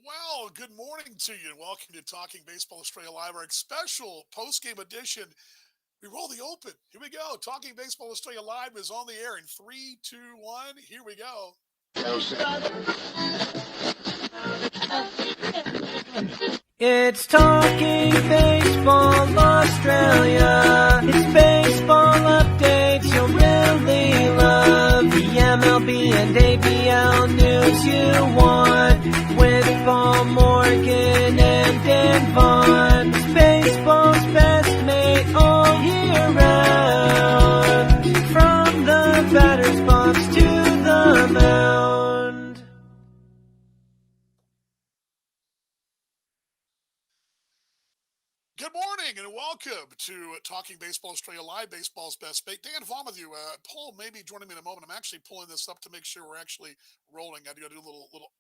Well, good morning to you, and welcome to Talking Baseball Australia Live, our special post-game edition. We roll the open. Here we go. Talking Baseball Australia Live is on the air in three, two, one. Here we go. It's Talking Baseball Australia. It's baseball updates you'll really love. The MLB and ABL news you want. With Paul Morgan and Dan Vaughn. It's baseball's best mate all year round. From the batter's box to the mound. Good morning, and welcome to Talking Baseball Australia Live, baseball's best mate. Dan Vaughn with you. Paul may be joining me in a moment. I'm actually pulling this up to make sure we're actually rolling. I got to do a little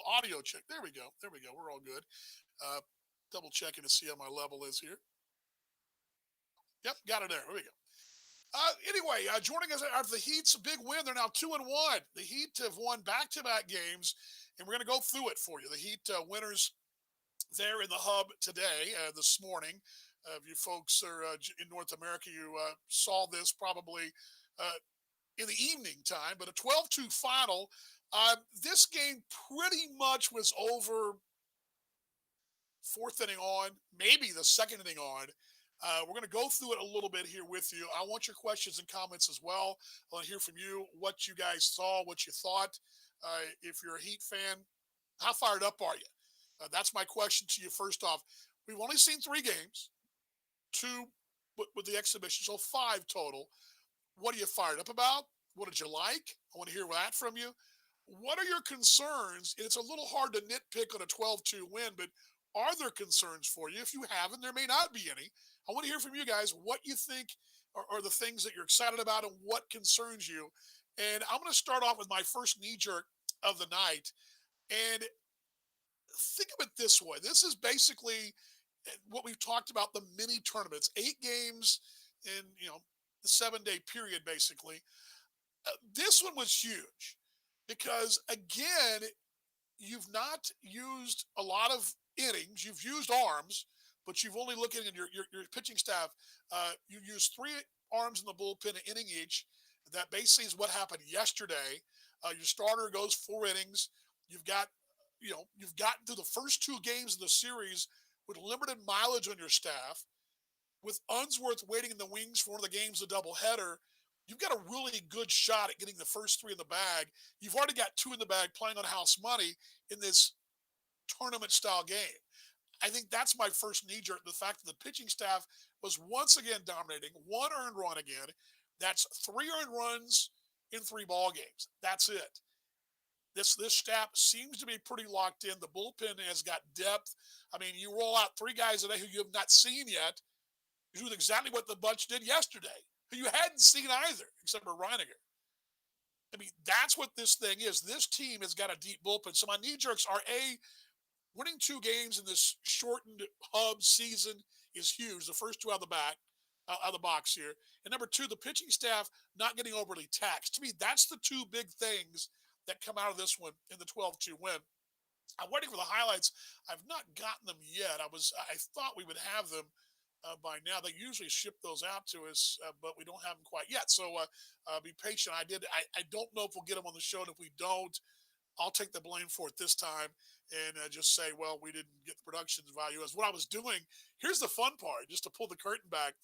audio check. There we go. There we go. We're all good. Uh, Double checking to see how my level is here. Yep, got it there. Here we go. Anyway, joining us are the Heat's big win. They're now 2-1. The Heat have won back-to-back games, and we're going to go through it for you. The Heat winners there in the hub today, this morning. If you folks are in North America, you saw this probably uh, in the evening time, but a 12-2 final. This game pretty much was over fourth inning on, maybe the second inning on. We're going to go through it a little bit here with you. I want your questions and comments as well. I want to hear from you what you guys saw, what you thought. If you're a Heat fan, how fired up are you? That's my question to you first off. We've only seen 3 games, 2 with the exhibition, so 5 total. What are you fired up about? What did you like? I want to hear that from you. What are your concerns? It's a little hard to nitpick on a 12-2 win, but are there concerns for you? If you haven't, there may not be any. I want to hear from you guys what you think are the things that you're excited about and what concerns you. And I'm going to start off with my first knee jerk of the night. And think of it this way. This is basically what we've talked about, the mini tournaments, 8 games in, the 7-day period, basically. This one was huge because, again, you've not used a lot of innings. You've used arms, but you've only looked at your pitching staff. You used 3 arms in the bullpen, an inning each. That basically is what happened yesterday. Your starter goes 4 innings. You've gotten through the first 2 games of the series with limited mileage on your staff, with Unsworth waiting in the wings for one of the games, a doubleheader. You've got a really good shot at getting the first 3 in the bag. You've already got 2 in the bag playing on house money in this tournament-style game. I think that's my first knee-jerk, the fact that the pitching staff was once again dominating, 1 earned run again. That's 3 earned runs in 3 ball games. That's it. This staff seems to be pretty locked in. The bullpen has got depth. I mean, you roll out 3 guys today who you have not seen yet. You're doing exactly what the bunch did yesterday, who you hadn't seen either, except for Reiniger. I mean, that's what this thing is. This team has got a deep bullpen. So my knee jerks are winning 2 games in this shortened hub season is huge. The first 2 out of the box here. And number 2, the pitching staff not getting overly taxed. To me, that's the 2 big things that come out of this one in the 12-2 win. I'm waiting for the highlights. I've not gotten them yet. I thought we would have them by now. They usually ship those out to us, but we don't have them quite yet. So be patient. I don't know if we'll get them on the show. And if we don't, I'll take the blame for it this time and just say, well, we didn't get the production value as what I was doing. Here's the fun part, just to pull the curtain back.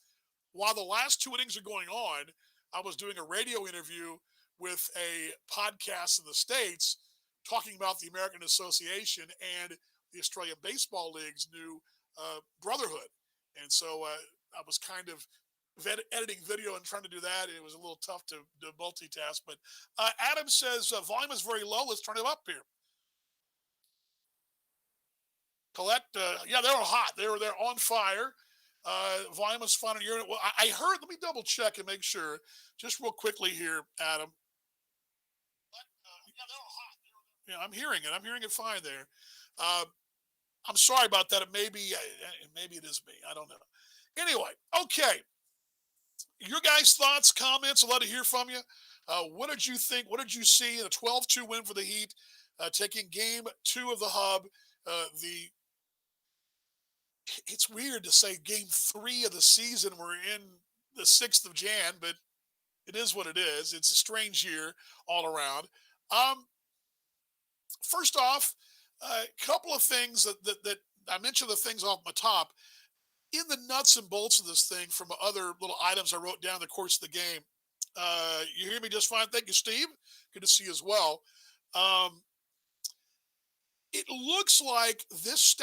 While the last 2 innings are going on, I was doing a radio interview with a podcast in the States talking about the American Association and the Australian Baseball League's new brotherhood. And so I was kind of editing video and trying to do that. And it was a little tough to multitask. But Adam says volume is very low. Let's turn it up here. Colette, yeah, they were hot. They're on fire. Volume is fine on your unit. Well, I heard. Let me double check and make sure. Just real quickly here, Adam. Yeah, they're all hot. Yeah, I'm hearing it. I'm hearing it fine there. Uh, I'm sorry about that. Maybe it is me. I don't know. Anyway, okay. Your guys' thoughts, comments. I'd love to hear from you. What did you think? What did you see in a 12-2 win for the Heat? taking game two of the hub. The It's weird to say game three of the season. We're in the 6th of Jan, but it is what it is. It's a strange year all around. Um, First off, a couple of things that I mentioned the things off my top in the nuts and bolts of this thing from other little items I wrote down in the course of the game. You hear me just fine. Thank you, Steve. Good to see you as well. Um, it looks like this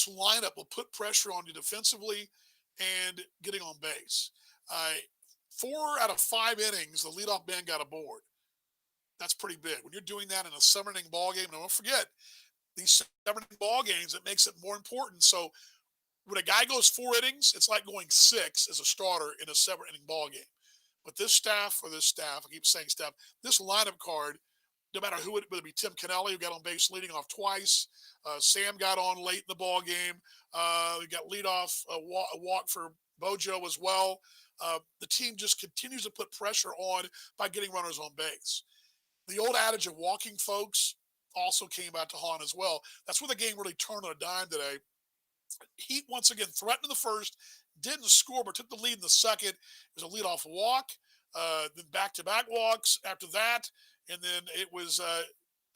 lineup will put pressure on you defensively and getting on base. Uh, 4 out of 5 innings, the leadoff man got a board. That's pretty big. When you're doing that in a 7 inning ball game, and don't forget these 7 inning ball games, it makes it more important. So when a guy goes 4 innings, it's like going six as a starter in a 7 inning ball game. But I keep saying staff, this lineup card, no matter who it, whether it be Tim Kennelly, who got on base leading off twice, Sam got on late in the ball game. We got leadoff a walk for Bojo as well. The team just continues to put pressure on by getting runners on base. The old adage of walking folks also came out to haunt as well. That's where the game really turned on a dime today. Heat once again threatened in the first, didn't score, but took the lead in the second. It was a leadoff walk, then back-to-back walks after that, and then it was a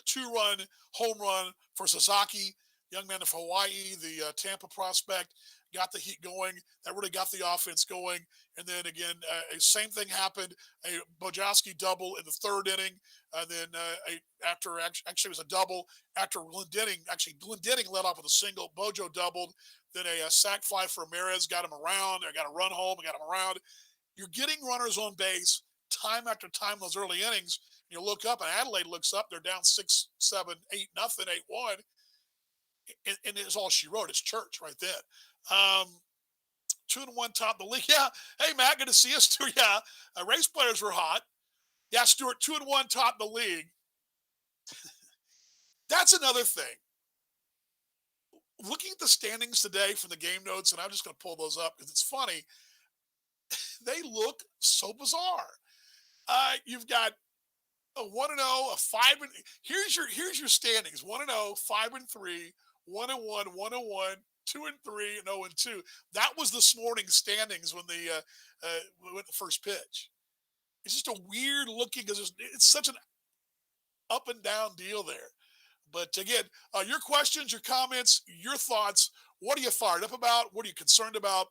two-run home run for Sasaki, young man from Hawaii, the Tampa prospect, got the Heat going. That really got the offense going. And then again, same thing happened. A Bojowski double in the 3rd inning. And then actually it was a double after Glendening. Actually, Glendening led off with a single. Bojo doubled. Then a sac fly for Ramirez got him around. They got a run home. Got him around. You're getting runners on base time after time in those early innings. You look up, and Adelaide looks up. They're down 6, 7, 8, nothing, 8-1. And it's all she wrote. It's church right then. 2-1 top of the league. Yeah. Hey, Matt, good to see us too. Yeah. Race players were hot. Yeah, Stuart, 2-1 top of the league. That's another thing. Looking at the standings today from the game notes, and I'm just going to pull those up because it's funny. They look so bizarre. You've got a 1-0, a 5. Here's your standings: 1-0, 5-3, 1-1, 1-1, 2-3, and 0-2. That was this morning's standings when the first pitch. It's just a weird looking because it's such an up and down deal there. But again, your questions, your comments, your thoughts. What are you fired up about? What are you concerned about?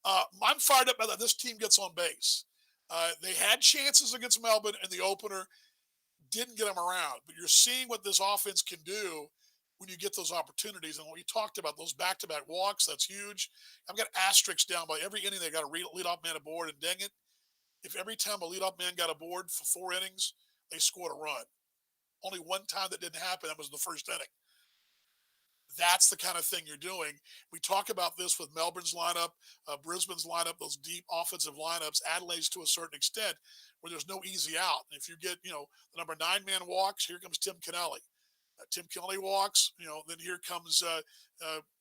I'm fired up that this team gets on base. They had chances against Melbourne in the opener, didn't get them around. But you're seeing what this offense can do when you get those opportunities. And what we talked about, those back-to-back walks, that's huge. I've got asterisks down by every inning they got a leadoff man aboard, and dang it, if every time a leadoff man got aboard for 4 innings, they scored a run. Only one time that didn't happen, that was in the first inning. That's the kind of thing you're doing. We talk about this with Melbourne's lineup, Brisbane's lineup, those deep offensive lineups, Adelaide's to a certain extent, where there's no easy out. And if you get, the number 9-man walks, here comes Tim Kennelly. Tim Kennelly walks, then here comes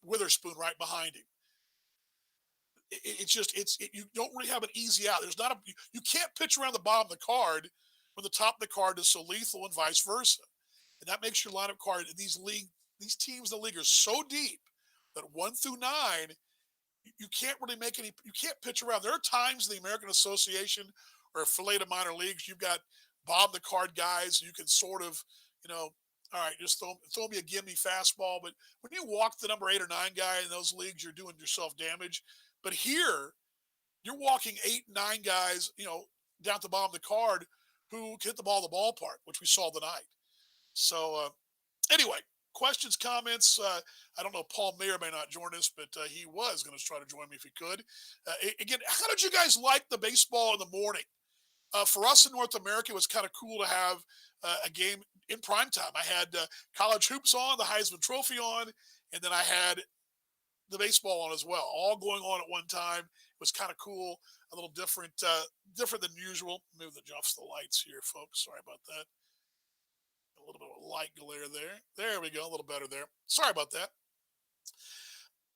Witherspoon right behind him. You don't really have an easy out. You can't pitch around the bottom of the card when the top of the card is so lethal and vice versa. And that makes your lineup card in these teams in the league are so deep that 1-9, you can't really you can't pitch around. There are times in the American Association or affiliated minor leagues, you've got bottom the card guys. You can sort of, all right, just throw me a gimme fastball. But when you walk the number 8 or 9 guy in those leagues, you're doing yourself damage. But here, you're walking 8, 9 guys, down at the bottom of the card who can hit the ball in the ballpark, which we saw tonight. So anyway, questions, comments. I don't know. Paul may or may not join us, but he was going to try to join me if he could. Again, how did you guys like the baseball in the morning? For us in North America, it was kind of cool to have a game in prime time. I had college hoops on, the Heisman Trophy on, and then I had the baseball on as well, all going on at one time. It was kind of cool, a little different than usual. Move the adjust the lights here, folks. Sorry about that. A little bit of a light glare there. There we go, a little better there. Sorry about that.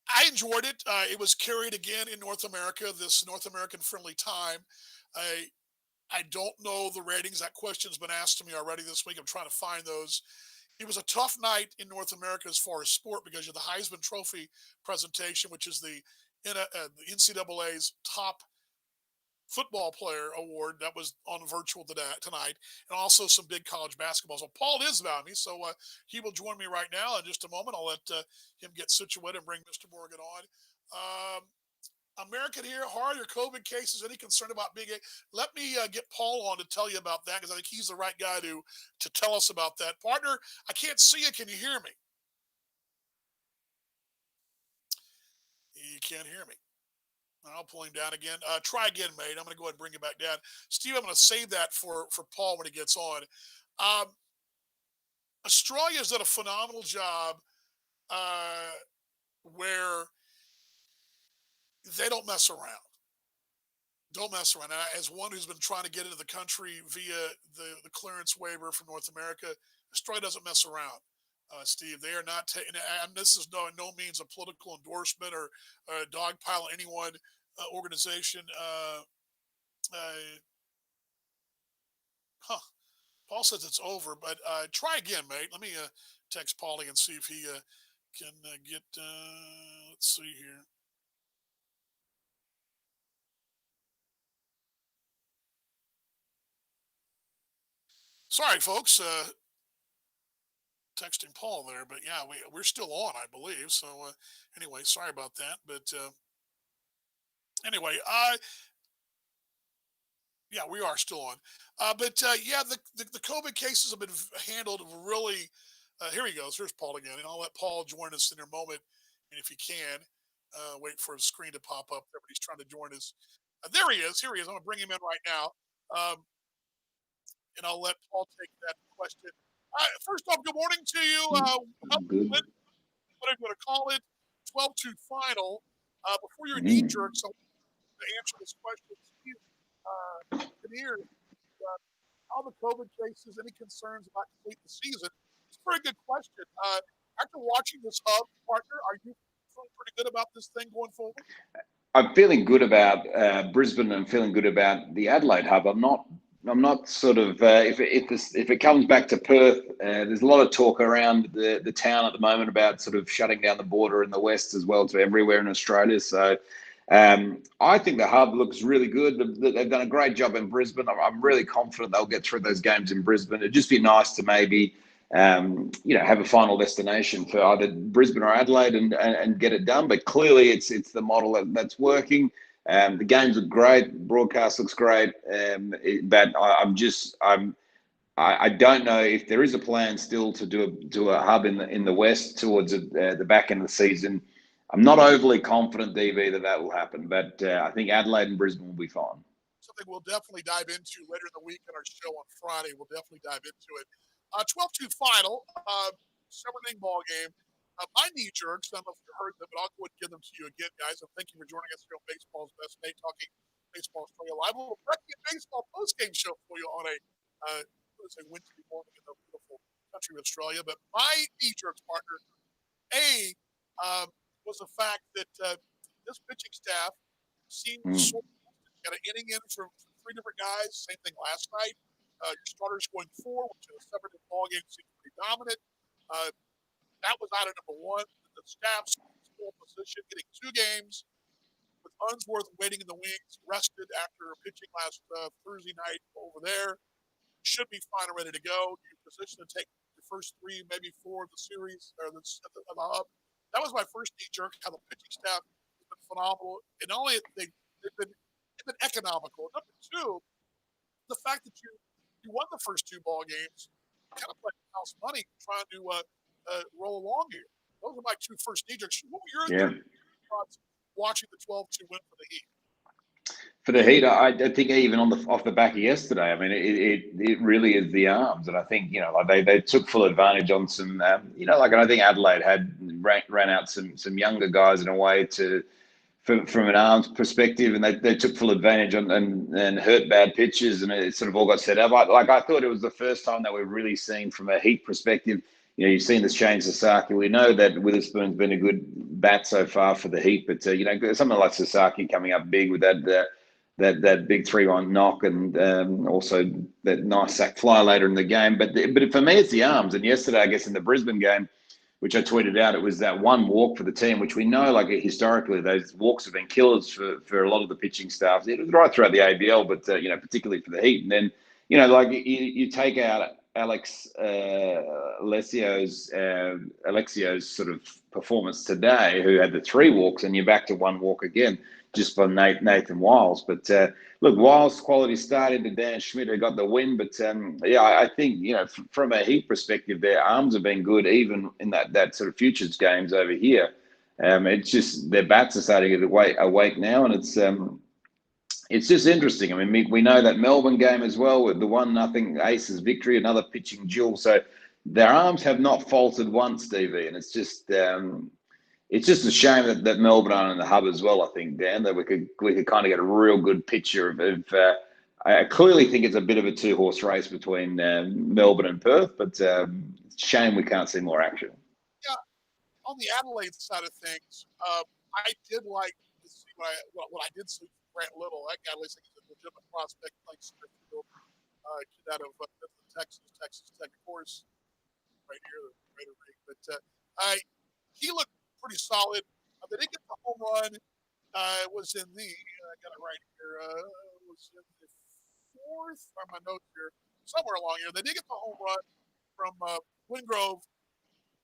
I enjoyed it. It was carried again in North America, this North American friendly time. I don't know the ratings. That question's been asked to me already this week. I'm trying to find those. It was a tough night in North America as far as sport because of the Heisman Trophy presentation, which is the NCAA's top football player award that was on virtual tonight, and also some big college basketball. So Paul is about me, so he will join me right now in just a moment. I'll let him get situated and bring Mr. Morgan on. American here, how are your COVID cases? Any concern about big A? Let me get Paul on to tell you about that because I think he's the right guy to tell us about that. Partner, I can't see you. Can you hear me? You can't hear me. I'll pull him down again. Try again, mate. I'm going to go ahead and bring you back down. Steve, I'm going to save that for Paul when he gets on. Um, Australia's done a phenomenal job uh, where they don't mess around. Don't mess around. As one who's been trying to get into the country via the clearance waiver from North America, Australia doesn't mess around. Steve, they are not taking. And this is no means a political endorsement or dogpile anyone organization. Uh, huh. Paul says it's over, but try again, mate. Let me text Paulie and see if he can get. Let's see here. Sorry, folks. Texting Paul there, but yeah, we're still on, I believe. So anyway, sorry about that. But anyway, yeah, we are still on. But yeah, the COVID cases have been handled really. Here he goes. Here's Paul again, and I'll let Paul join us in a moment, and if he can, wait for his screen to pop up. Everybody's trying to join us. There he is. Here he is. I'm gonna bring him in right now, and I'll let Paul take that question. First off, good morning to you. Good. What I'm going to call it, 12-2 final. Before your knee Mm. jerk, so to answer this question, Steve, here, all the COVID cases, any concerns about complete the season? It's a very good question. After watching this hub, partner, are you feeling pretty good about this thing going forward? I'm feeling good about Brisbane. I'm feeling good about the Adelaide hub. I'm not. I'm not sort of. If it comes back to Perth, there's a lot of talk around the town at the moment about sort of shutting down the border in the west as well to everywhere in Australia. So I think the hub looks really good. They've done a great job in Brisbane. I'm really confident they'll get through those games in Brisbane. It'd just be nice to maybe, have a final destination for either Brisbane or Adelaide and get it done. But clearly, it's the model that's working. The games look great. Broadcast looks great. But I don't know if there is a plan still to do a hub in the west towards the back end of the season. I'm not overly confident, DV, that will happen, but I think Adelaide and Brisbane will be fine. Something we'll definitely dive into later in the week in our show on Friday. We'll definitely dive into it. 12-2 final, 7-inning ball game. My knee jerks, I don't know if you heard them, but I'll go and give them to you again, guys. And thank you for joining us here on Baseball's Best Nate talking Baseball Australia Live. A little Brecky Baseball post-game show for you on a Wednesday morning in the beautiful country of Australia. But my knee jerks partner, A, was the fact that this pitching staff seemed Mm. sort of got an inning in from three different guys. Same thing last night. Your starters going four, which in a separate ball game seemed pretty dominant. Uh, that was out of number one. The staff's full position, getting two games with Unsworth waiting in the wings, rested after pitching last Thursday night over there. Should be fine and ready to go. You're positioned to take the first three, maybe four of the series or the hub. That was my first knee jerk. How the pitching staff has been phenomenal, and not only they've been economical. Number two, the fact that you won the first two ball games, kind of playing house money, trying to roll along here. Those are my two first knee jerks. What were Yeah. your thoughts watching the 12-2 win for the Heat? For the Heat, I think even off the back of yesterday, I mean, it really is the arms, and I think like they took full advantage on some, like I think Adelaide had ran out some younger guys in a way from an arms perspective, and they took full advantage and hurt bad pitches, and it sort of all got set up. I thought it was the first time that we've really seen from a Heat perspective. You've seen this change Sasaki. We know that Witherspoon's been a good bat so far for the Heat, but something like Sasaki coming up big with that that big 3-1 knock, and also that nice sack fly later in the game. But for me, it's the arms. And yesterday, I guess in the Brisbane game, which I tweeted out, it was that one walk for the team, which we know, like historically, those walks have been killers for a lot of the pitching staff. It was right throughout the ABL, but particularly for the Heat. And then like you take out Alexio's sort of performance today, who had the 3 walks, and you're back to 1 walk again, just for Nathan Wiles. But look, Wiles' quality started to Dan Schmidt, who got the win. But I think from a Heat perspective, their arms have been good, even in that sort of futures games over here. It's just their bats are starting to get awake now, and it's just interesting. I mean, we know that Melbourne game as well, with the 1-0 Aces victory, another pitching duel. So their arms have not faltered once, Stevie, and it's just a shame that Melbourne aren't in the hub as well. I think, Dan, that we could kind of get a real good picture of. I clearly think it's a bit of a 2-horse race between Melbourne and Perth, but shame we can't see more action. Yeah, on the Adelaide side of things, I did like to see what I did see from Grant Little. That guy looks like he's a legitimate prospect playing center field. Kid out of Texas Tech, of course, right here, the Raider League. But he looked pretty solid. They didn't get the home run. It was in the I got it right here. It was in the 4th, or my notes here, somewhere along here. They did get the home run from Wingrove.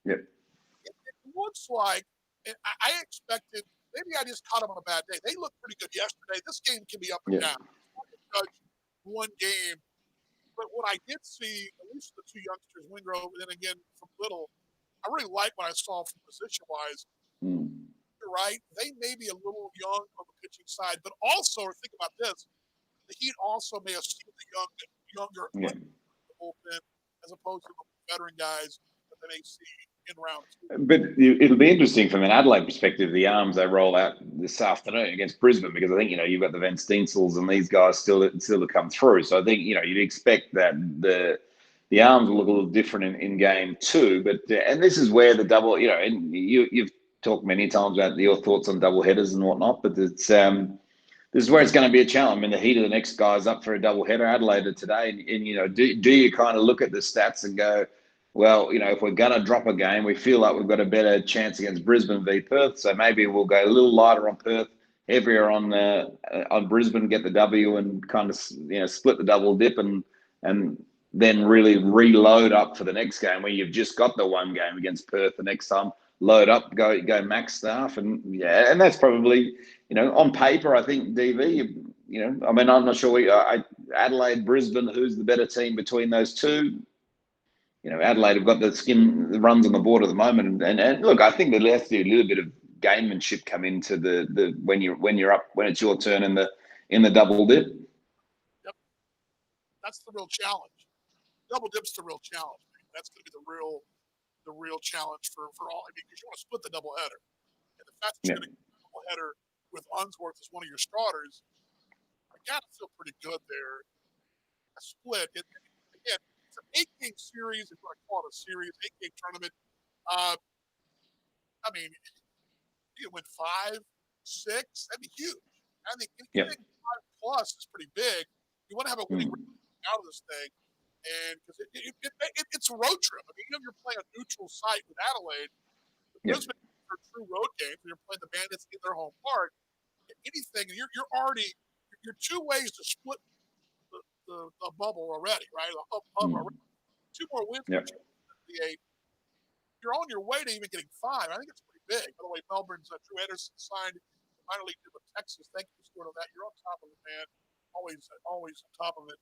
Yep. It looks like, and I expected, maybe I just caught them on a bad day. They looked pretty good yesterday. This game can be up and down. It's hard to judge one game. But what I did see, at least the 2 youngsters, Wingrove, and then again from Little, I really like what I saw from position-wise. You're right. They may be a little young on the pitching side, but also, think about this, the Heat also may have seen the younger the bullpen as opposed to the veteran guys that they may see in round 2. But it'll be interesting from an Adelaide perspective, the arms they roll out this afternoon against Brisbane, because I think you've got the Van Steensels and these guys still to come through. So I think you'd expect that the arms will look a little different in game 2. But and this is where the double, and you've talked many times about your thoughts on double headers and whatnot, but it's this is where it's going to be a challenge. I mean, the Heat of the next guy's up for a double header, Adelaide today, and do you kind of look at the stats and go, well, if we're going to drop a game, we feel like we've got a better chance against Brisbane v Perth, so maybe we'll go a little lighter on Perth, heavier on Brisbane, get the W, and kind of split the double dip, and then really reload up for the next game where you've just got the 1 game against Perth. The next time, load up, go max staff, and that's probably on paper. I think DV. I mean, I'm not sure. Adelaide, Brisbane, who's the better team between those two? Adelaide have got the skin that runs on the board at the moment, and look, I think there has to be a little bit of gamemanship come into the when you're up, when it's your turn in the double dip. Yep, that's the real challenge. Double dip's the real challenge. That's going to be the real challenge for all. I mean, because you want to split the double header, and the fact that you're going to get a double header with Unsworth as one of your starters, I got to feel pretty good there. A split, again, it's an 8-game series. If you want to call it a series, 8-game tournament. I mean, you win 5, 6, that'd be huge. I think anything 5 plus is pretty big. You want to have a winning out of this thing. And because it's a road trip. I mean, you're playing a neutral site with Adelaide. Brisbane are true road games. You're playing the Bandits in their home park. Anything, you're 2 ways to split the bubble already, right? Already. 2 more wins. You're on your way to even getting 5. I think it's pretty big. By the way, Melbourne's Drew Anderson signed the minor league deal with Texas. Thank you, Stuart, on that. You're on top of it, man. Always on top of it.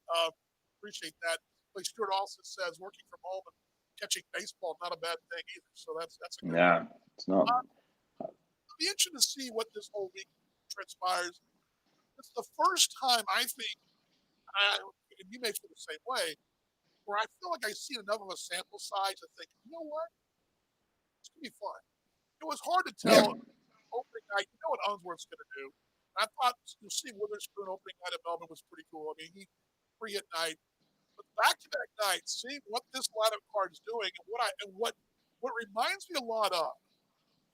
Appreciate that. Like Stuart also says, working from home and catching baseball not a bad thing either. So that's a good thing. It's not. It'll be interesting to see what this whole week transpires. It's the first time I think, and you may feel the same way, where I feel like I see enough of a sample size to think, you know what, it's gonna be fun. It was hard to tell opening night. You know what Unsworth's gonna do. And I thought seeing Witherspoon opening night at Melbourne was pretty cool. I mean, he free at night. But back-to-back nights, seeing what this lineup card is doing, and what reminds me a lot of,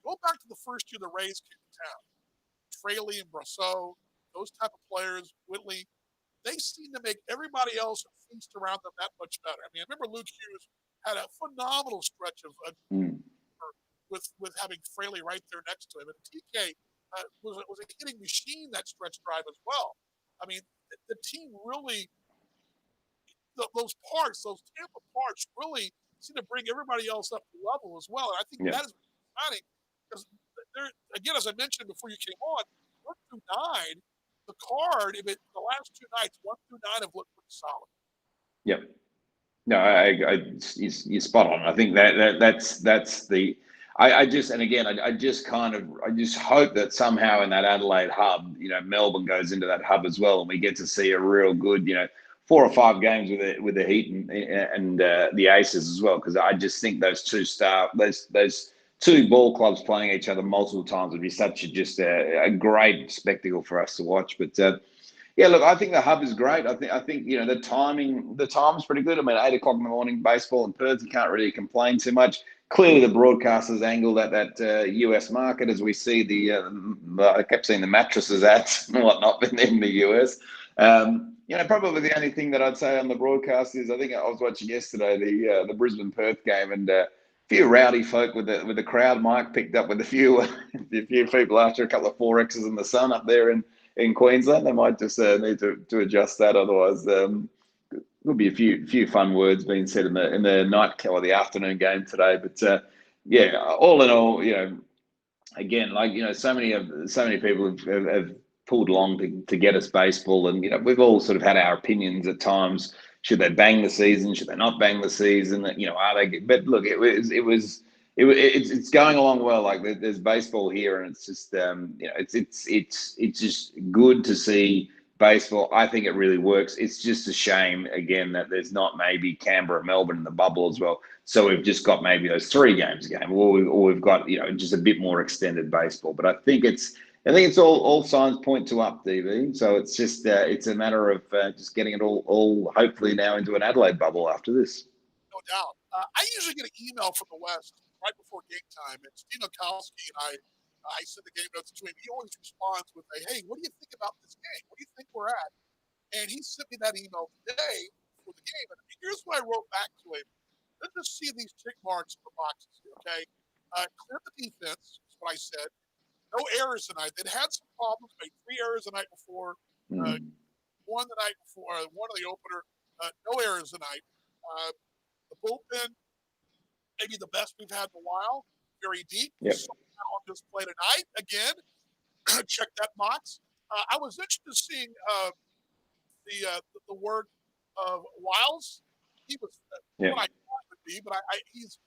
go back to the first year the Rays came to town. Fraley and Brasso, those type of players, Whitley, they seem to make everybody else feast around them that much better. I mean, I remember Luke Hughes had a phenomenal stretch of Mm. with having Fraley right there next to him, and TK was a hitting machine that stretch drive as well. I mean, the team really those parts, those Tampa parts, really seem to bring everybody else up to level as well. And I think Yeah. that is exciting because there again, as I mentioned before you came on, 1 through 9, the card, the last 2 nights, 1 through 9 have looked pretty solid. Yep. No, you're spot on. I think that's the. I just, and again, I just I just hope that somehow in that Adelaide hub, Melbourne goes into that hub as well, and we get to see a real good, 4 or 5 games with the Heat and the Aces as well, because I just think those two ball clubs playing each other multiple times would be such a great spectacle for us to watch. But yeah, look, I think the hub is great. I think the time's pretty good. I mean, 8 o'clock in the morning, baseball in Perth, you can't really complain too much. Clearly, the broadcasters angled at that US market, as we see I kept seeing the mattresses ads and whatnot in the US. Probably the only thing that I'd say on the broadcast is I think I was watching yesterday the Brisbane Perth game, and a few rowdy folk with the crowd mic picked up with a few people after a couple of 4Xs in the sun up there in Queensland. They might just need to adjust that. Otherwise, there'll be a few fun words being said in the night or the afternoon game today. But yeah, all in all, again, so many people have pulled along to get us baseball, and we've all sort of had our opinions at times. Should they bang the season? Should they not bang the season? Are they? But look, it's going along well. Like there's baseball here, and it's just it's just good to see baseball. I think it really works. It's just a shame again that there's not maybe Canberra, Melbourne in the bubble as well. So we've just got maybe those 3 games a game, or we've got just a bit more extended baseball. But I think it's all signs point to up, DV. So it's just it's a matter of just getting it all hopefully now into an Adelaide bubble after this. No doubt. I usually get an email from the West right before game time, and Steve Mikowski and I send the game notes to him. He always responds with a, "Hey, what do you think about this game? What do you think we're at?" And he sent me that email today for the game. And here's what I wrote back to him. Let's just see these tick marks in the boxes here, okay? Clear the defense is what I said. No errors tonight. They'd had some problems. Made 3 errors the night before. One the night before. One of the opener. No errors tonight. The bullpen, maybe the best we've had in a while. Very deep. Yep. On display tonight again. Check that box. I was interested in seeing the work of Wiles. He was what I thought would be, but he's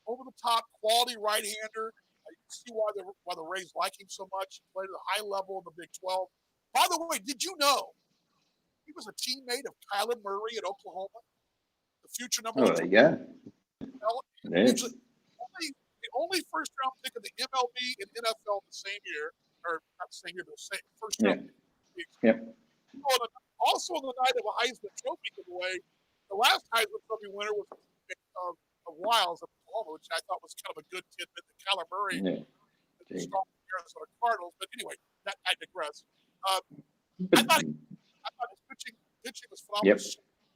over the top quality right-hander. You can see why the Rays like him so much. He played at a high level in the Big 12. By the way, did you know he was a teammate of Kyler Murray at Oklahoma, the future number 1? Oh, there you go. Yes. The only first-round pick of the MLB and NFL the same year, or not the same year, but the same first-round pick. Yep. Also, on the night of a Heisman Trophy giveaway, the last Heisman Trophy winner was of Wiles of Oklahoma, which I thought was kind of a good tidbit that Kyler Murray strong Arizona Cardinals. But anyway, I digress. I thought his pitching was phenomenal. Yep.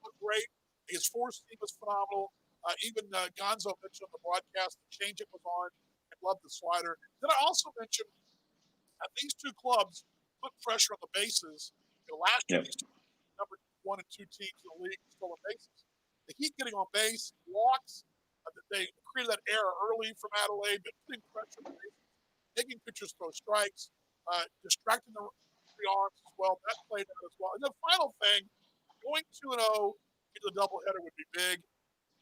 Looked great. His four seam was phenomenal. Even Gonzo mentioned on the broadcast the changeup was on. I loved the slider. Then I also mentioned that these two clubs put pressure on the bases. Last year, these two number 1 and 2 teams in the league stolen bases. The Heat getting on base, walks. They created that error early from Adelaide, but putting pressure on the bases, making pitchers throw strikes, distracting the three arms as well. That played out as well. And the final thing, going 2-0 into the doubleheader would be big.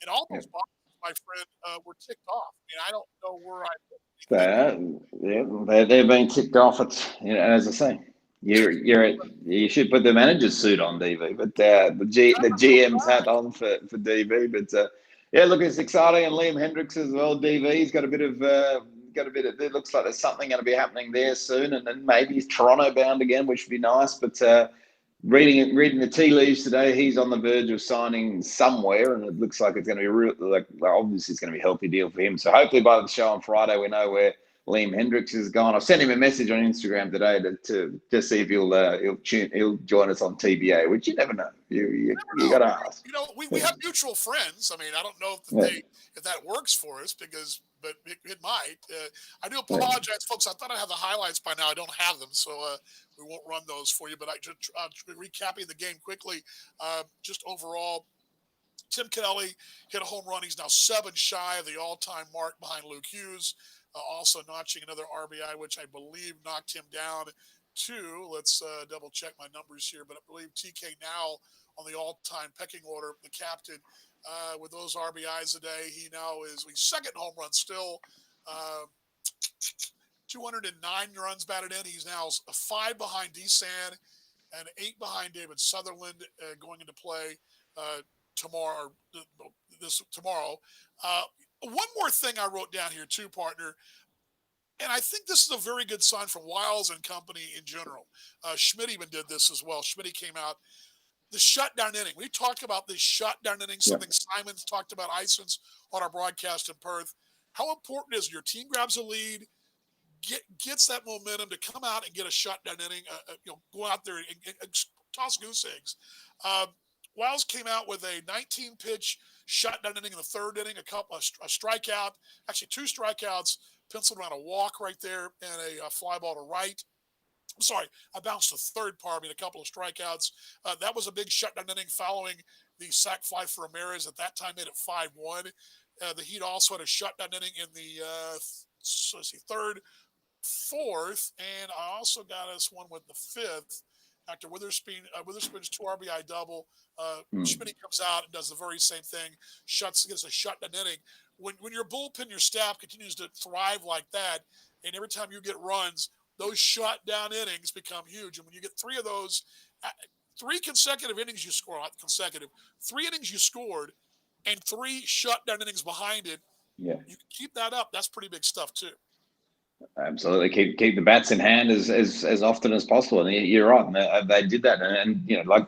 And all those boxes, my friend, were ticked off. I mean, I don't know where they're being ticked off. It's as I say, you should put the manager's suit on, DV, but the GM's hat on for DV. But yeah, look, it's exciting, and Liam Hendricks as well. DV's got a bit of. It looks like there's something going to be happening there soon, and then maybe he's Toronto bound again, which would be nice. But reading the tea leaves today, he's on the verge of signing somewhere, and it looks like it's going to be obviously it's going to be a healthy deal for him. So hopefully by the show on Friday, we know Liam Hendricks is gone. I sent him a message on Instagram today to just see if he'll join us on TBA, which you never know. You got know. to ask. We have mutual friends. I mean, I don't know Yeah, if that works for us but it might. I do yeah, apologize, folks. I thought I had the highlights by now. I don't have them, so we won't run those for you. But I just recapping the game quickly. Just overall, Tim Kelly hit a home run. He's now 7 shy of the all-time mark behind Luke Hughes. Also notching another RBI, which I believe knocked him down to. Let's double check my numbers here, but I believe TK now on the all-time pecking order, the captain, with those RBIs a day. He's second home run still. Uh, 209 runs batted in. He's now 5 behind D-San and 8 behind David Sutherland going into play uh, tomorrow. Tomorrow. One more thing I wrote down here too, partner, and I think this is a very good sign from Wiles and company in general. Schmidt even did this as well. Schmidt came out. The shutdown inning. We talked about this shutdown inning, yeah, something Simons talked about, Isons, on our broadcast in Perth. How important is your team grabs a lead, gets that momentum to come out and get a shutdown inning, go out there and toss goose eggs. Um, Wiles came out with a 19-pitch shutdown inning in the third inning, a strikeout, actually 2 strikeouts, penciled around a walk right there, and a fly ball to right. I'm sorry, I bounced to third, pardon me, a couple of strikeouts. That was a big shutdown inning following the sac fly for Ramirez. At that time, made it 5-1. The Heat also had a shutdown inning in the third, fourth, and I also got us one with the fifth. After Witherspin's 2 RBI double, mm, Schmidt comes out and does the very same thing, gets a shutdown inning. When your bullpen, your staff continues to thrive like that, and every time you get runs, those shutdown innings become huge. And when you get 3 of those, 3 consecutive innings you score, not consecutive, 3 innings you scored, and 3 shutdown innings behind it, yeah. you keep that up. That's pretty big stuff too. Absolutely, keep the bats in hand as often as possible. And you're right, and they did that. And like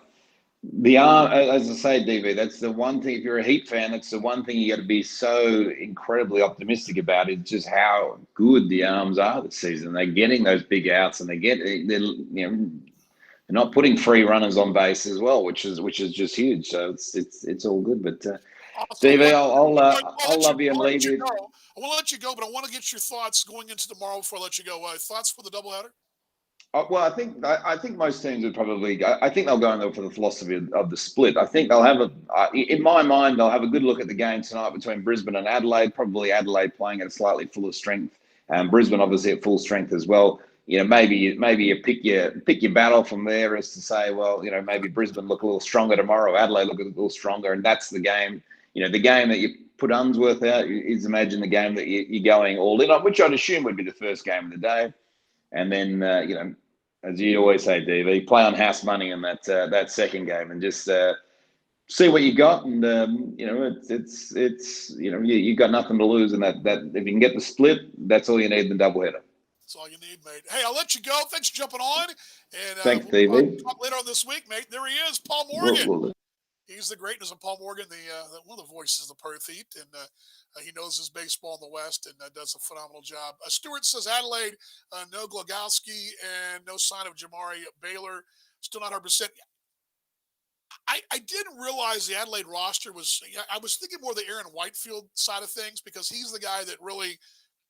the arm, as I say, DV, that's the one thing. If you're a Heat fan, that's the one thing you got to be so incredibly optimistic about. Is just how good the arms are this season. They're getting those big outs, and they're not putting free runners on base as well, which is just huge. So it's all good. But Awesome. DV, I'll I'll let you. love you and I'll let leave you you. go. I want to let you go, but I want to get your thoughts going into tomorrow before I let you go. Thoughts for the doubleheader? Well, I think most teams would probably go. I think they'll go in there for the philosophy of the split. I think they'll have in my mind, they'll have a good look at the game tonight between Brisbane and Adelaide. Probably Adelaide playing at a slightly fuller strength, and Brisbane obviously at full strength as well. Maybe you pick your battle from there as to say, well, maybe Brisbane look a little stronger tomorrow, Adelaide look a little stronger, and that's the game. The game that you put Unsworth out is imagine the game that you're going all in on, which I'd assume would be the first game of the day. And then, as you always say, DV, play on house money in that second game, and just see what you got. And you got nothing to lose in that. That if you can get the split, that's all you need in the doubleheader. That's all you need, mate. Hey, I'll let you go. Thanks for jumping on, and Thanks, we'll DV. talk later on this week, mate. There he is, Paul We'll, Morgan. we'll, He's the greatness of Paul Morgan, one of the voices of the Perth Heat, and he knows his baseball in the West and does a phenomenal job. Stewart says Adelaide, no Glogowski and no sign of Jamari Baylor. Still not 100%. I didn't realize the Adelaide roster was. I was thinking more the Aaron Whitefield side of things because he's the guy that really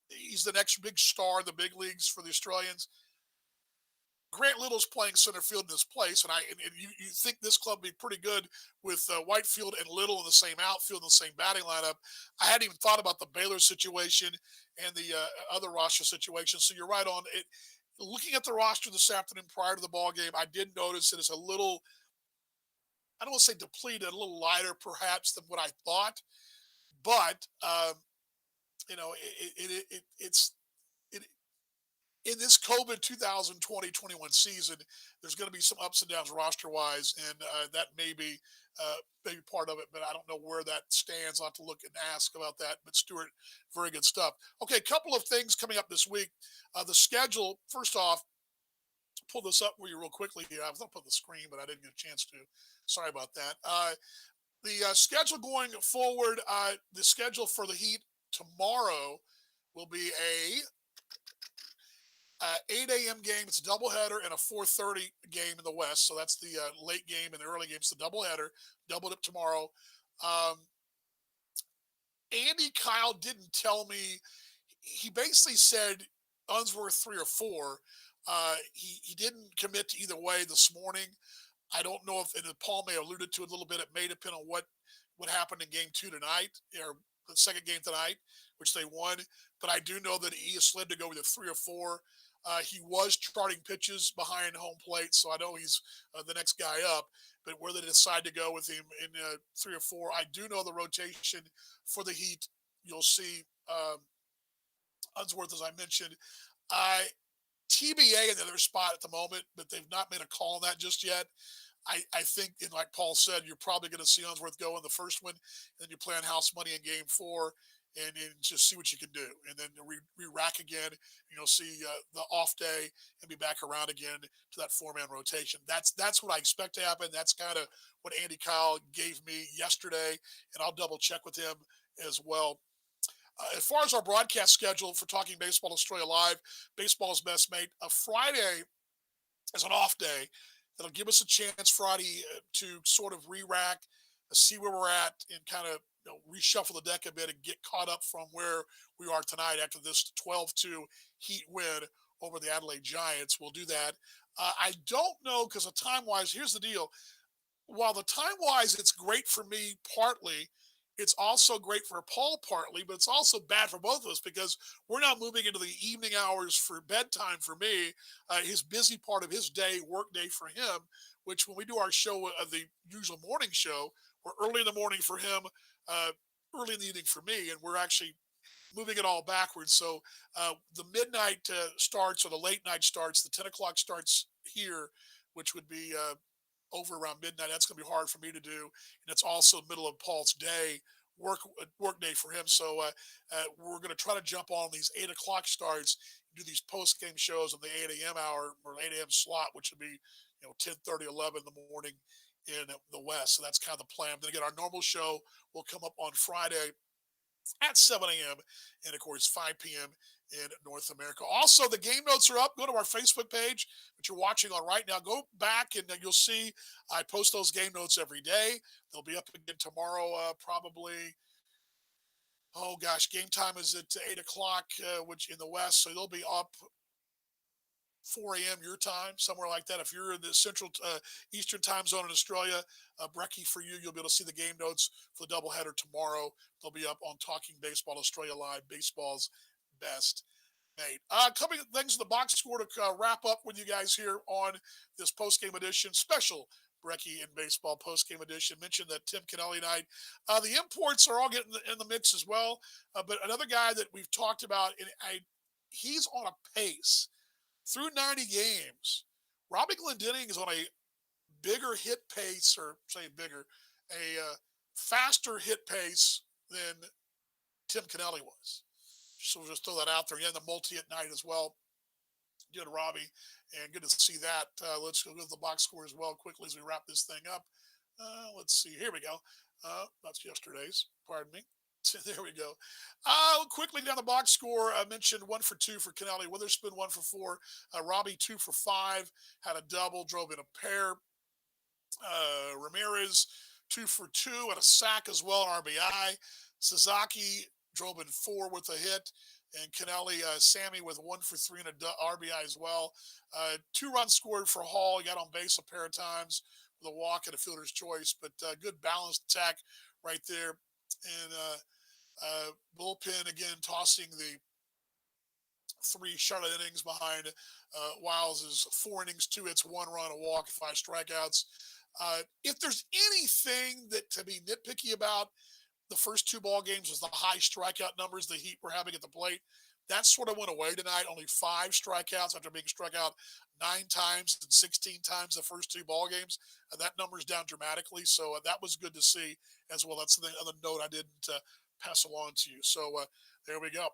he's the next big star in the big leagues for the Australians. Grant Little's playing center field in his place, and you think this club would be pretty good with Whitefield and Little in the same outfield, in the same batting lineup. I hadn't even thought about the Baylor situation and the other roster situation. So you're right on it. Looking at the roster this afternoon prior to the ball game, I did notice that it's a little, I don't want to say depleted, a little lighter perhaps than what I thought. But it's in this COVID 2020-21 season, there's going to be some ups and downs roster wise, and that may be part of it, but I don't know where that stands. I'll have to look and ask about that. But Stuart, very good stuff. Okay, a couple of things coming up this week. The schedule, first off, pull this up for you real quickly here. I was up on the screen, but I didn't get a chance to. Sorry about that. The schedule going forward, the schedule for the Heat tomorrow will be a 8 a.m. game. It's a doubleheader and a 4:30 game in the West. So that's the late game and the early game. It's the doubleheader. Doubled up tomorrow. Um, Andy Kyle didn't tell me. He basically said Unsworth 3 or 4. He didn't commit to either way this morning. I don't know if, and Paul may have alluded to it a little bit. It may depend on what happened in Game 2 tonight, or the second game tonight, which they won. But I do know that he is slid to go with a 3 or 4. He was charting pitches behind home plate, so I know he's the next guy up. But where they decide to go with him in 3 or 4, I do know the rotation for the Heat. You'll see Unsworth, as I mentioned. I TBA in the other spot at the moment, but they've not made a call on that just yet. I think, and like Paul said, you're probably going to see Unsworth go in the first one, and then you play on house money in Game 4, and just see what you can do, and then rack again. And you'll see the off day and be back around again to that 4-man rotation. That's what I expect to happen. That's kind of what Andy Kyle gave me yesterday, and I'll double check with him as well. As far as our broadcast schedule for Talking Baseball Australia Live, baseball's best mate, a Friday is an off day. That'll give us a chance Friday to sort of re-rack, see where we're at, and kind of reshuffle the deck a bit and get caught up from where we are tonight after this 12-2 Heat win over the Adelaide Giants. We'll do that. I don't know, because of time-wise, here's the deal. While the time-wise, it's great for me partly, it's also great for Paul partly, but it's also bad for both of us because we're now moving into the evening hours for bedtime for me, his busy part of his day, work day for him, which when we do our show, the usual morning show, we're early in the morning for him, uh, early in the evening for me, and we're actually moving it all backwards. So the midnight starts, or the late night starts, the 10 o'clock starts here, which would be over around midnight. That's going to be hard for me to do, and it's also middle of Paul's day, work day for him. So we're going to try to jump on these 8 o'clock starts, do these post game shows on the 8 a.m. hour or 8 a.m. slot, which would be 10:30, 11 in the morning in the West. So that's kind of the plan. Then again, our normal show will come up on Friday at 7 a.m. and of course 5 p.m. in North America. Also, the game notes are up. Go to our Facebook page, which you're watching on right now. Go back and you'll see I post those game notes every day. They'll be up again tomorrow, probably. Oh gosh, game time is at 8 o'clock, which in the West, so they'll be up 4 a.m. your time, somewhere like that. If you're in the Central Eastern time zone in Australia, Brecky, for you, you'll be able to see the game notes for the doubleheader tomorrow. They'll be up on Talking Baseball Australia Live, baseball's best mate. Coming things to the box score to wrap up with you guys here on this post-game edition, special Brecky and Baseball post-game edition. Mentioned that Tim Kennelly night. The imports are all getting in the mix as well. But another guy that we've talked about, and he's on a pace through 90 games. Robbie Glendenning is on a bigger hit pace, or say bigger, a faster hit pace than Tim Kennelly was. So we'll just throw that out there. Yeah, the multi at night as well. Good, Robbie, and good to see that. Let's go with the box score as well quickly as we wrap this thing up. Let's see. Here we go. That's yesterday's. Pardon me. There we go. Quickly down the box score, I mentioned 1 for 2 for Kennelly. Witherspoon 1 for 4. Robbie 2 for 5. Had a double, drove in a pair. Ramirez 2 for 2 and a sack as well, an RBI. Sasaki drove in 4 with a hit, and Kennelly, Sammy with 1 for 3 and a RBI as well. 2 runs scored for Hall. He got on base a pair of times with a walk and a fielder's choice, but good balanced attack right there. And bullpen again tossing the 3 shutout innings behind Wiles' 4 innings, 2 hits, 1 run, a walk, 5 strikeouts. If there's anything that to be nitpicky about the first 2 ball games was the high strikeout numbers the Heat were having at the plate. That sort of went away tonight. Only 5 strikeouts after being struck out 9 times and 16 times the first 2 ball games. That number's down dramatically, so that was good to see as well. That's the other note I didn't pass along to you. So there we go.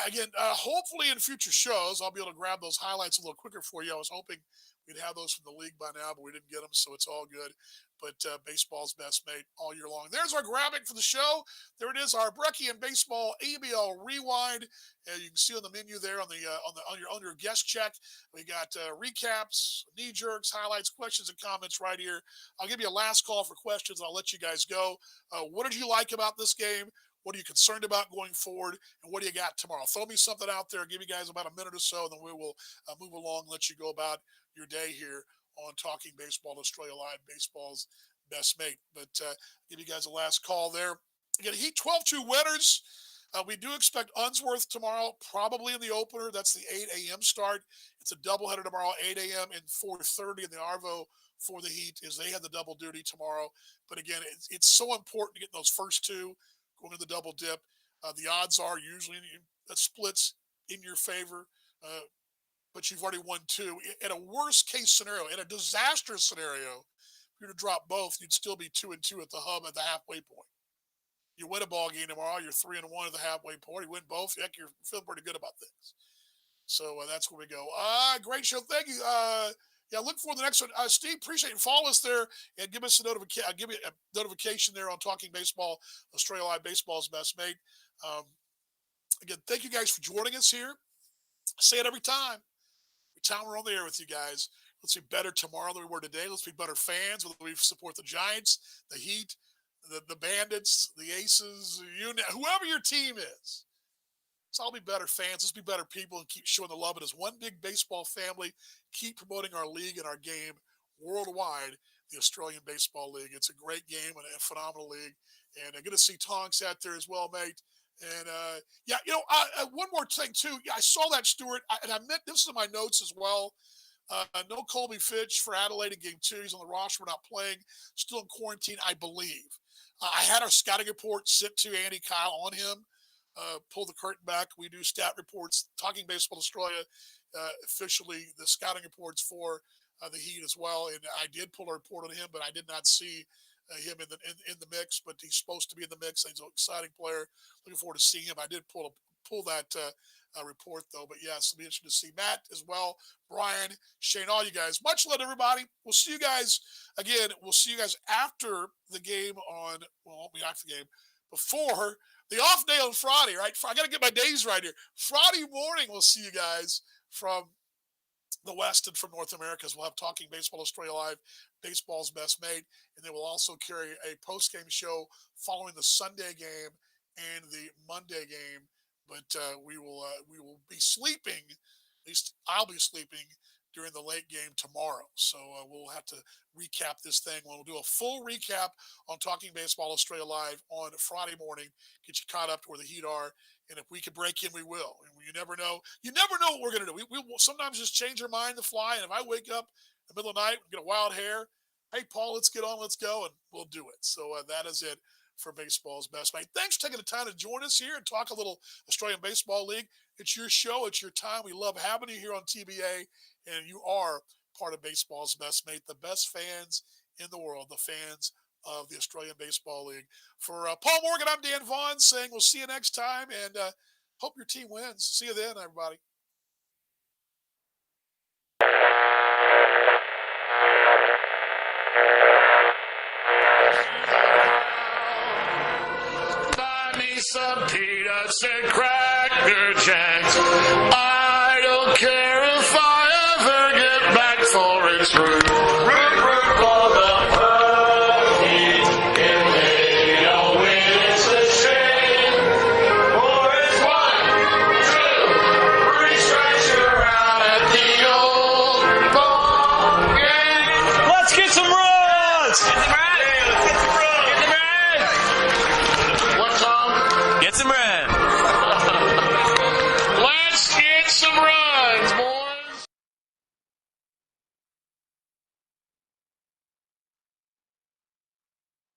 Again, hopefully in future shows, I'll be able to grab those highlights a little quicker for you. I was hoping we'd have those from the league by now, but we didn't get them, so it's all good. but baseball's best mate all year long. There's our graphic for the show. There it is, our Brecky and Baseball ABL Rewind. You can see on the menu there on your guest check. We got recaps, knee jerks, highlights, questions, and comments right here. I'll give you a last call for questions. I'll let you guys go. What did you like about this game? What are you concerned about going forward? And what do you got tomorrow? Throw me something out there. Give you guys about a minute or so, and then we will move along and let you go about your day here on Talking Baseball Australia Live, baseball's best mate. But give you guys a last call there. Again, Heat 12-2 winners. We do expect Unsworth tomorrow, probably in the opener. That's the 8 a.m. start. It's a doubleheader tomorrow, 8 a.m. and 4:30 in the Arvo for the Heat, as they have the double duty tomorrow. But again, it's so important to get those first two going to the double dip. The odds are usually that splits in your favor, but you've already won two. In a worst case scenario, in a disastrous scenario, if you were to drop both, you'd still be 2-2 at the hub at the halfway point. You win a ball game tomorrow, you're 3-1 at the halfway point. You win both, heck, you're feeling pretty good about things. So that's where we go. Great show. Thank you. Look for the next one. Steve, appreciate it. Follow us there and give us a notification. I'll give you a notification there on Talking Baseball, Australia Live, baseball's best mate. Again, thank you guys for joining us here. I say it every time. Every time we're on the air with you guys. Let's be better tomorrow than we were today. Let's be better fans, whether we support the Giants, the Heat, the Bandits, the Aces, whoever your team is. Let's all be better fans. Let's be better people and keep showing the love. And as one big baseball family, keep promoting our league and our game worldwide, the Australian Baseball League. It's a great game and a phenomenal league. And I'm going to see Tonks out there as well, mate. And, one more thing, too. I saw that, Stuart, and I meant this in my notes as well. No Colby Fitch for Adelaide in Game 2. He's on the roster. We're not playing. Still in quarantine, I believe. I had our scouting report sent to Andy Kyle on him. Pull the curtain back. We do stat reports. Talking Baseball Australia, officially the scouting reports for the Heat as well. And I did pull a report on him, but I did not see him in the mix. But he's supposed to be in the mix. He's an exciting player. Looking forward to seeing him. I did pull that report though. But yes, it'll be interesting to see Matt as well, Brian, Shane, all you guys. Much love, everybody. We'll see you guys again. We'll see you guys after the game won't be after the game, before the off day on Friday, right? I got to get my days right here. Friday morning, we'll see you guys from the West and from North America, as we'll have Talking Baseball Australia Live, baseball's best mate. And then we'll also carry a post-game show following the Sunday game and the Monday game. But we will be sleeping, at least I'll be sleeping, during the late game tomorrow. So we'll have to recap this thing. We'll do a full recap on Talking Baseball Australia Live on Friday morning, get you caught up to where the Heat are. And if we can break in, we will. And you never know. You never know what we're going to do. We will sometimes just change our mind to fly. And if I wake up in the middle of the night and get a wild hair, hey, Paul, let's get on, let's go, and we'll do it. So that is it for baseball's best mate. Thanks for taking the time to join us here and talk a little Australian Baseball League. It's your show. It's your time. We love having you here on TBA. And you are part of baseball's best mate, the best fans in the world, the fans of the Australian Baseball League. For Paul Morgan, I'm Dan Vaughn saying we'll see you next time, and hope your team wins. See you then, everybody. Buy me some peanuts and Cracker Jacks. I don't care if I ever get back for its root. Root for the